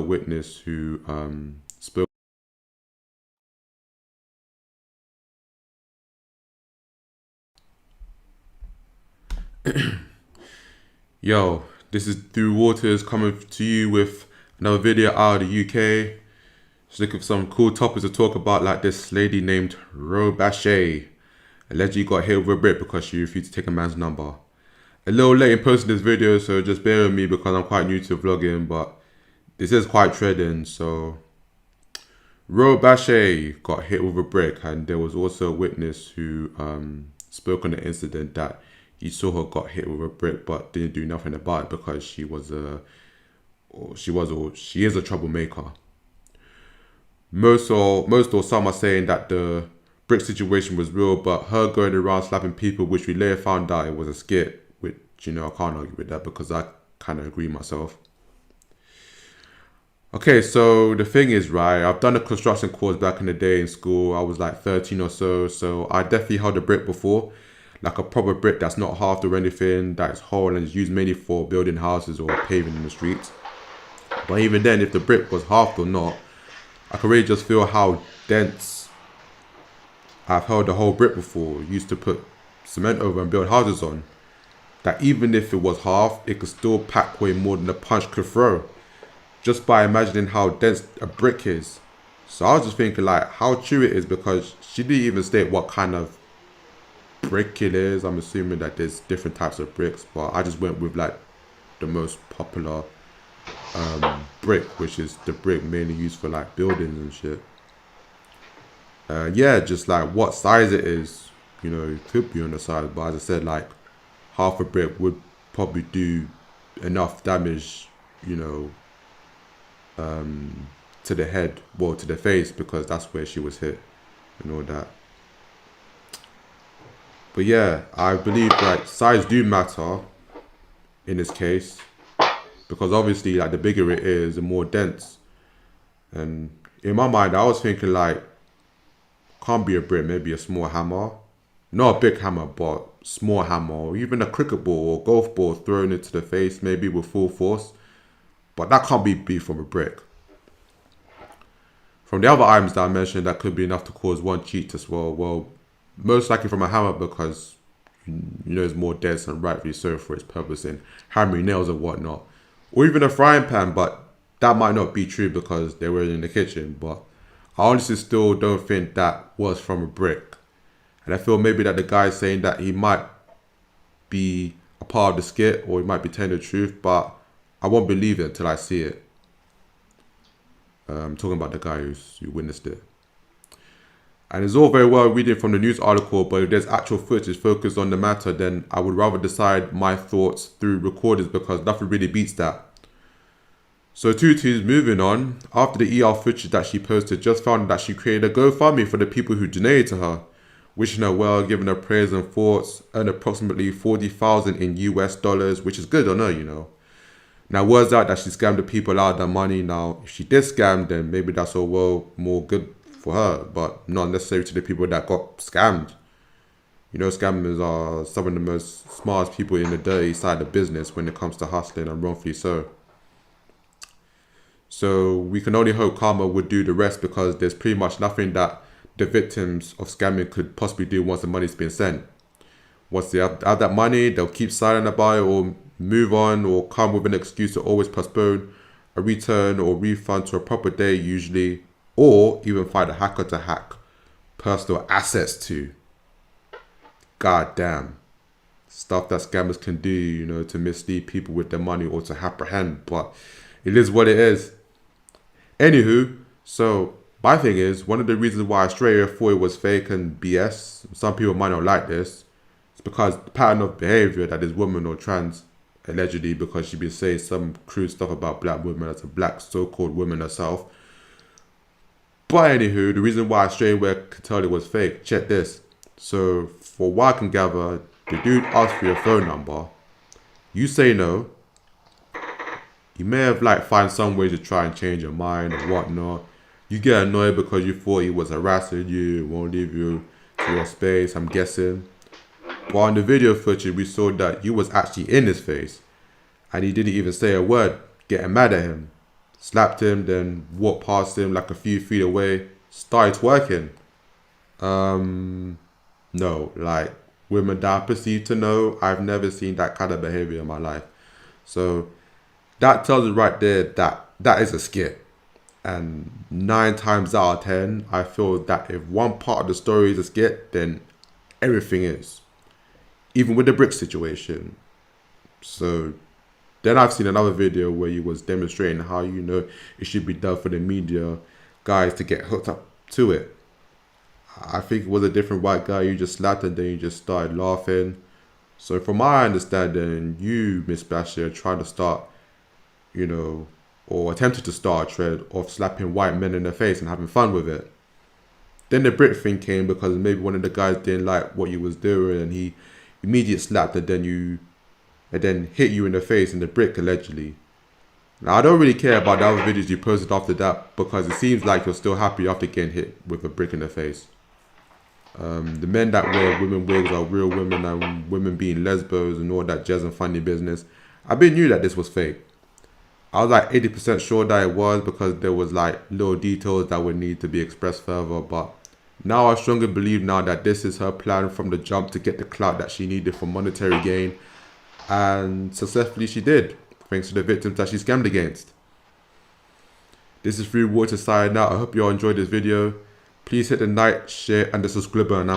witness who spoke. Yo, this is Through Waters coming to you with another video out of the UK. Just looking for some cool topics to talk about, like this lady named Rho Bashe. Allegedly got hit with a brick because she refused to take a man's number. A little late in posting this video, so just bear with me because I'm quite new to vlogging, but this is quite trending. So Rho Bashe got hit with a brick, and there was also a witness who spoke on the incident that he saw her got hit with a brick but didn't do nothing about it because she is a troublemaker. Most or some are saying that the brick situation was real, but her going around slapping people, which we later found out it was a skit, which, I can't argue with that because I kind of agree myself. Okay, so the thing is, right, I've done a construction course back in the day in school. I was like 13 or so I definitely held a brick before, like a proper brick that's not halved or anything, that's whole and is used mainly for building houses or paving in the streets. But even then, if the brick was halved or not, I could really just feel how dense. I've held a whole brick before, used to put cement over and build houses on, that even if it was half, it could still pack way more than a punch could throw, just by imagining how dense a brick is. So I was just thinking like how true it is, because she didn't even state what kind of brick it is. I'm assuming that there's different types of bricks, but I just went with like the most popular brick, which is the brick mainly used for like buildings and shit. Yeah, just like what size it is, it could be on the size, but as I said, like half a brick would probably do enough damage, to the head, well, to the face, because that's where she was hit and all that. But yeah, I believe like size do matter in this case, because obviously like the bigger it is, the more dense. And in my mind, I was thinking like, can't be a brick, maybe a small hammer, not a big hammer, but small hammer, or even a cricket ball or golf ball thrown into the face, maybe with full force. But that can't be from a brick. From the other items that I mentioned, that could be enough to cause one cheat as well. Well, most likely from a hammer, because it's more dense and rightfully so for its purpose in hammering nails and whatnot. Or even a frying pan, but that might not be true because they were in the kitchen. But I honestly still don't think that was from a brick. And I feel maybe that the guy is saying that he might be a part of the skit, or he might be telling the truth, but I won't believe it until I see it. I'm talking about the guy who witnessed it. And it's all very well reading from the news article, but if there's actual footage focused on the matter, then I would rather decide my thoughts through recordings, because nothing really beats that. So Tutu's moving on. After the ER footage that she posted, just found that she created a GoFundMe for the people who donated to her, wishing her well, giving her prayers and thoughts, earned approximately $40,000 in US dollars, which is good on her, Now, words out that she scammed the people out of their money. Now, if she did scam, then maybe that's all well more good for her, but not necessarily to the people that got scammed. Scammers are some of the most smartest people in the dirty side of business when it comes to hustling, and wrongfully so. So we can only hope karma would do the rest, because there's pretty much nothing that the victims of scamming could possibly do once the money's been sent. Once they have that money, they'll keep silent about it, or move on, or come with an excuse to always postpone a return or refund to a proper day usually, or even find a hacker to hack personal assets to. God damn. Stuff that scammers can do, to mislead people with their money or to apprehend, but it is what it is. Anywho, so my thing is, one of the reasons why Australia thought it was fake and BS, some people might not like this, it's because the pattern of behavior that this woman or trans, allegedly, because she been saying some crude stuff about black women as a black so-called woman herself. But anywho, the reason why Australia could tell it was fake, check this. So for what I can gather, the dude asked for your phone number. You say no. You may have find some way to try and change your mind or whatnot. You get annoyed because you thought he was harassing you, won't leave you to your space, I'm guessing. But on the video footage, we saw that you was actually in his face, and he didn't even say a word, getting mad at him. slapped him, then walked past him like a few feet away, started twerking. No, like women that I perceive to know, I've never seen that kind of behavior in my life. So that tells us right there that that is a skit. And 9 times out of 10, I feel that if one part of the story is a skit, then everything is. Even with the brick situation. So then I've seen another video where he was demonstrating how, you know, it should be done for the media guys to get hooked up to it. I think it was a different white guy you just slapped and then you just started laughing. So from my understanding, you, Miss Bashe, are trying to start, you know, or attempted to start a trend of slapping white men in the face and having fun with it. Then the brick thing came because maybe one of the guys didn't like what you was doing and he immediately slapped and then hit you in the face in the brick allegedly. Now I don't really care about the other videos you posted after that because it seems like you're still happy after getting hit with a brick in the face. The men that wear women wigs are real women and women being lesbos and all that jazz and funny business. I been knew that this was fake. I was like 80% sure that it was because there was like little details that would need to be expressed further, but now I strongly believe now that this is her plan from the jump to get the clout that she needed for monetary gain, and successfully she did, thanks to the victims that she scammed against. This is Free Water signing out. I hope you all enjoyed this video. Please hit the like, share and the subscribe button.